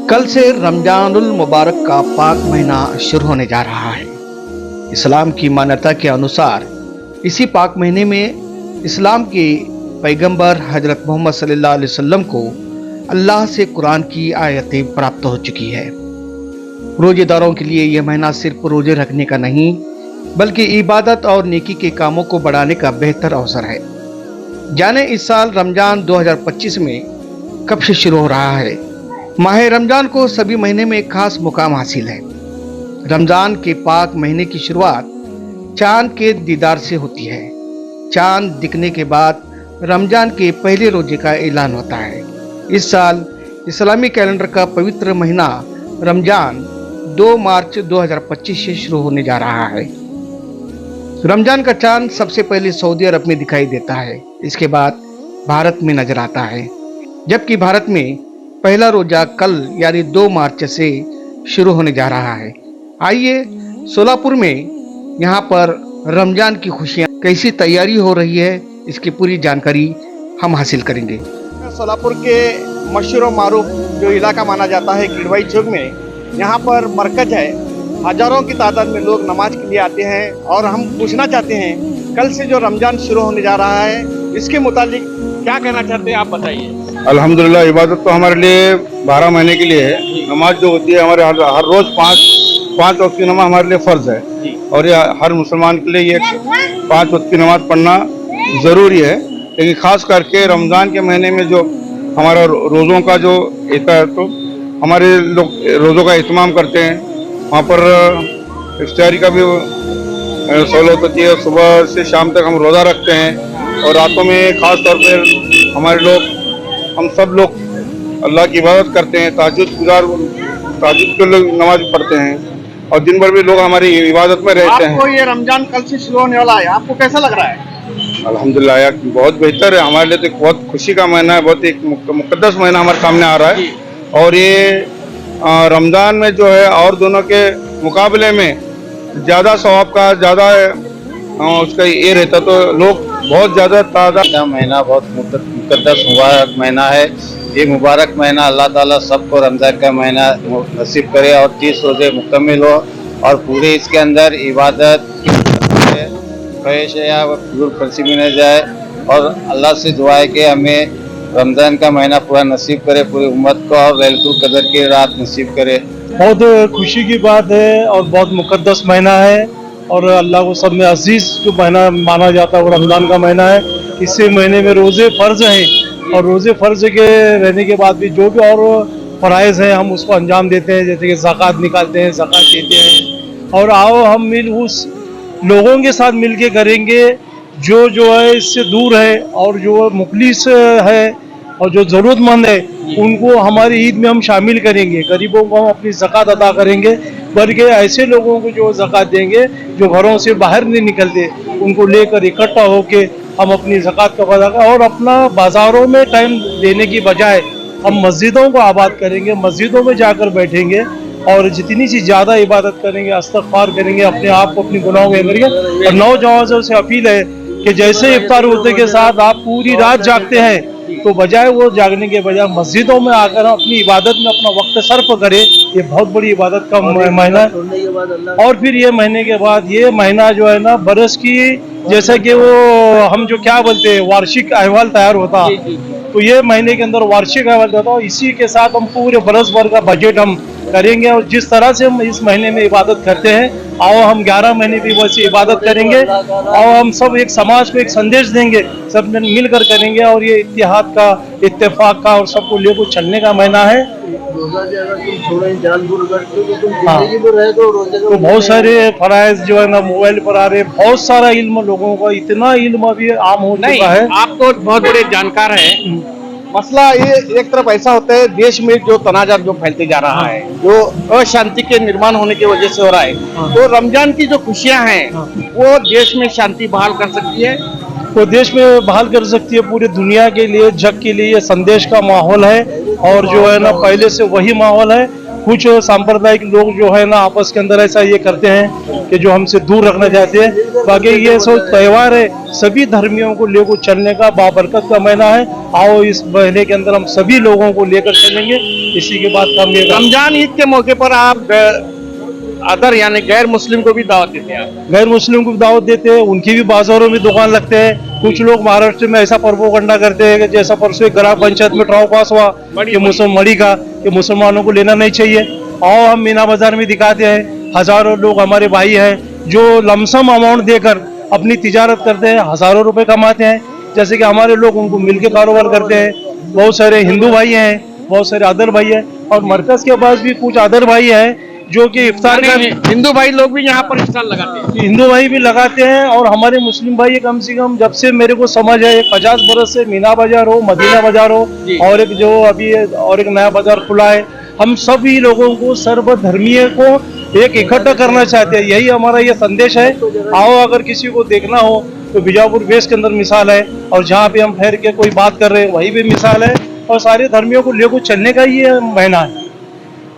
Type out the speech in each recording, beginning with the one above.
कल से रमजानुल मुबारक का पाक महीना शुरू होने जा रहा है। इस्लाम की मान्यता के अनुसार इसी पाक महीने में इस्लाम के पैगंबर हजरत मोहम्मद सल्लल्लाहु अलैहि वसल्लम को अल्लाह से कुरान की आयतें प्राप्त हो चुकी है। रोजेदारों के लिए यह महीना सिर्फ रोजे रखने का नहीं बल्कि इबादत और नेकी के कामों को बढ़ाने का बेहतर अवसर है। जाने इस साल रमजान 2025 में कब से शुरू हो रहा है। माह रमजान को सभी महीने में एक खास मुकाम हासिल है। रमजान के पाक महीने की शुरुआत चांद के दीदार से होती है। चांद दिखने के बाद रमजान के पहले रोजे का ऐलान होता है। इस साल इस्लामी कैलेंडर का पवित्र महीना रमजान 2 मार्च 2025 से शुरू होने जा रहा है। रमजान का चांद सबसे पहले सऊदी अरब में दिखाई देता है। इसके बाद भारत में नजर आता है, जबकि भारत में पहला रोजा कल यानी 2 मार्च से शुरू होने जा रहा है। आइए सोलापुर में यहाँ पर रमजान की खुशियाँ कैसी तैयारी हो रही है, इसकी पूरी जानकारी हम हासिल करेंगे। सोलापुर के मशहूर मारूफ जो इलाका माना जाता है गिरवाई चौक में, यहाँ पर मरकज है। हजारों की तादाद में लोग नमाज के लिए आते हैं और हम पूछना चाहते हैं कल से जो रमजान शुरू होने जा रहा है इसके मुतालिक क्या कहना चाहते हैं, आप बताइए। अल्हम्दुलिल्लाह, इबादत तो हमारे लिए 12 महीने के लिए है। नमाज जो होती है हमारे हर रोज पाँच वक्त की नमाज हमारे लिए फ़र्ज है और ये हर मुसलमान के लिए ये 5 वक्त की नमाज पढ़ना ज़रूरी है। लेकिन ख़ास करके रमज़ान के महीने में जो हमारा रोज़ों का जो होता है तो हमारे लोग रोज़ों का इत्माम करते हैं। वहाँ पर इफ्तारी का भी सहूलत होती है। सुबह से शाम तक हम रोज़ा रखते हैं और रातों में ख़ास तौर पर हमारे हम सब लोग अल्लाह की इबादत करते हैं। ताजुद के लोग नमाज पढ़ते हैं और दिन भर भी लोग हमारी इबादत में रहते हैं। आपको ये रमजान कल से शुरू होने वाला है, आपको कैसा लग रहा है? अल्हम्दुलिल्लाह यार, बहुत बेहतर है। हमारे लिए तो एक बहुत खुशी का महीना है, बहुत एक मुकद्दस महीना हमारे सामने आ रहा है। और ये रमज़ान में जो है और दोनों के मुकाबले में ज़्यादा सवाब का ज़्यादा उसका ये रहता, तो लोग बहुत ज़्यादा ताज़ा महीना बहुत मुकद्दस मुबारक महीना है। ये मुबारक महीना अल्लाह ताला सबको रमज़ान का महीना नसीब करे और 30 रोज़े मुकम्मिल हो और पूरे इसके अंदर इबादत ख्वाहिश या फंसी में न जाए। और अल्लाह से दुआ है कि हमें रमज़ान का महीना पूरा नसीब करे पूरी उम्मत को और लैलतुल कदर की रात नसीब करे। बहुत खुशी की बात है और बहुत मुकद्दस महीना है और अल्लाह को सब में अजीज जो महीना माना जाता है वो रमज़ान का महीना है। इसी महीने में रोज़े फ़र्ज हैं और रोज़े फ़र्ज के रहने के बाद भी जो भी और फ़राइज़ हैं हम उसको अंजाम देते हैं, जैसे कि ज़कात निकालते हैं, ज़कात देते हैं। और आओ हम मिल उस लोगों के साथ मिल के करेंगे जो है इससे दूर है और जो मुखलिस है और जो ज़रूरतमंद है उनको हमारी ईद में हम शामिल करेंगे। गरीबों को हम अपनी ज़कात अदा करेंगे, बल्कि ऐसे लोगों को जो ज़कात देंगे जो घरों से बाहर नहीं निकलते, उनको लेकर इकट्ठा होकर हम अपनी ज़कात का अदा करें। और अपना बाज़ारों में टाइम देने की बजाय हम मस्जिदों को आबाद करेंगे, मस्जिदों में जाकर बैठेंगे और जितनी सी ज़्यादा इबादत करेंगे, इस्तग़फ़ार करेंगे, अपने आप को अपनी गुनाहों में करेंगे। और नौजवानों से अपील है कि जैसे इफ्तार होने के साथ आप पूरी रात जागते हैं तो बजाय वो जागने के बजाय मस्जिदों में आकर अपनी इबादत में अपना वक्त सर्फ करें। ये बहुत बड़ी इबादत का महीना है। और फिर ये महीने के बाद ये महीना जो है ना बरस की, जैसे कि वो हम जो क्या बोलते हैं वार्षिक अहवाल तैयार होता, तो ये महीने के अंदर वार्षिक अहवाल होता है। इसी के साथ हम पूरे बरस भर का बजट हम करेंगे और जिस तरह से हम इस महीने में इबादत करते हैं, आओ हम 11 महीने भी वैसे इबादत करेंगे। आओ हम सब एक समाज को एक संदेश देंगे, सब मिलकर करेंगे और ये इत्तेहाद का, इत्तेफाक का और सबको लेकर चलने का महीना है। तो बहुत सारे फराइज जो है ना मोबाइल पर आ रहे, बहुत सारा इल्म लोगों का, इतना इल्म अभी आम हो चुका है। आप तो बहुत बड़े जानकार हैं। मसला ये एक तरफ ऐसा होता है, देश में जो तनाज़ा जो फैलते जा रहा है, जो अशांति के निर्माण होने की वजह से हो रहा है, तो रमजान की जो खुशियां हैं वो देश में शांति बहाल कर सकती है, वो देश में बहाल कर सकती है। पूरी दुनिया के लिए, जग के लिए ये संदेश का माहौल है और जो है ना पहले से वही माहौल है। कुछ सांप्रदायिक लोग जो है ना आपस के अंदर ऐसा ये करते हैं कि जो हमसे दूर रखना चाहते हैं। बाकी ये सब त्योहार है, सभी धर्मियों को लेकर चलने का बाबरकत का महीना है। आओ इस महीने के अंदर हम सभी लोगों को लेकर चलेंगे। इसी के बाद काम ये रमजान ईद के मौके पर आप अदर यानी गैर मुस्लिम को भी दावत देते हैं। गैर मुस्लिम को भी दावत देते हैं, उनकी भी बाजारों में दुकान लगते हैं। कुछ लोग महाराष्ट्र में ऐसा प्रोपेगेंडा करते हैं कि जैसा परसों एक ग्राम पंचायत में ठराव पास हुआ कि मड़ी का कि मुसलमानों को लेना नहीं चाहिए। और हम मीना बाजार में दिखाते हैं, हजारों लोग हमारे भाई हैं जो लमसम अमाउंट देकर अपनी तिजारत करते हैं, हजारों रुपए कमाते हैं। जैसे कि हमारे लोग उनको मिलकर कारोबार करते हैं। बहुत सारे हिंदू भाई हैं, बहुत सारे अदर भाई हैं, और मरकज के पास भी कुछ अदर भाई हैं जो कि इफ्तार का हिंदू भाई लोग भी यहाँ पर इफ्तार लगाते हैं। हिंदू भाई भी लगाते हैं। और हमारे मुस्लिम भाई कम से कम जब से मेरे को समझ है 50 बरस से मीना बाजार हो, मदीना बाजार हो, और एक जो अभी और एक नया बाजार खुला है, हम सभी लोगों को सर्वधर्मीय को एक इकट्ठा करना चाहते हैं। यही हमारा ये संदेश है। आओ, अगर किसी को देखना हो तो बीजापुर वेस्ट के अंदर मिसाल है, और जहाँ पे हम ठहर के कोई बात कर रहे हैं वही भी मिसाल है। और सारे धर्मियों को लेकर चलने का ये महीना है।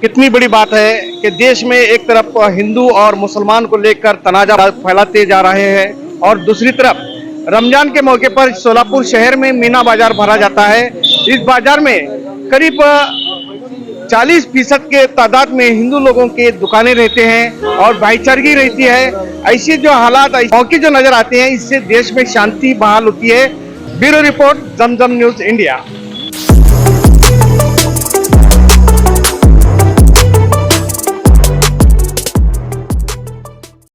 कितनी बड़ी बात है कि देश में एक तरफ हिंदू और मुसलमान को लेकर तनाजा फैलाते जा रहे हैं, और दूसरी तरफ रमजान के मौके पर सोलापुर शहर में मीना बाजार भरा जाता है। इस बाजार में करीब 40% के तादाद में हिंदू लोगों के दुकानें रहते हैं और भाईचारगी रहती है। ऐसे जो हालात मौके जो नजर आते हैं, इससे देश में शांति बहाल होती है। ब्यूरो रिपोर्ट, जमजम न्यूज इंडिया।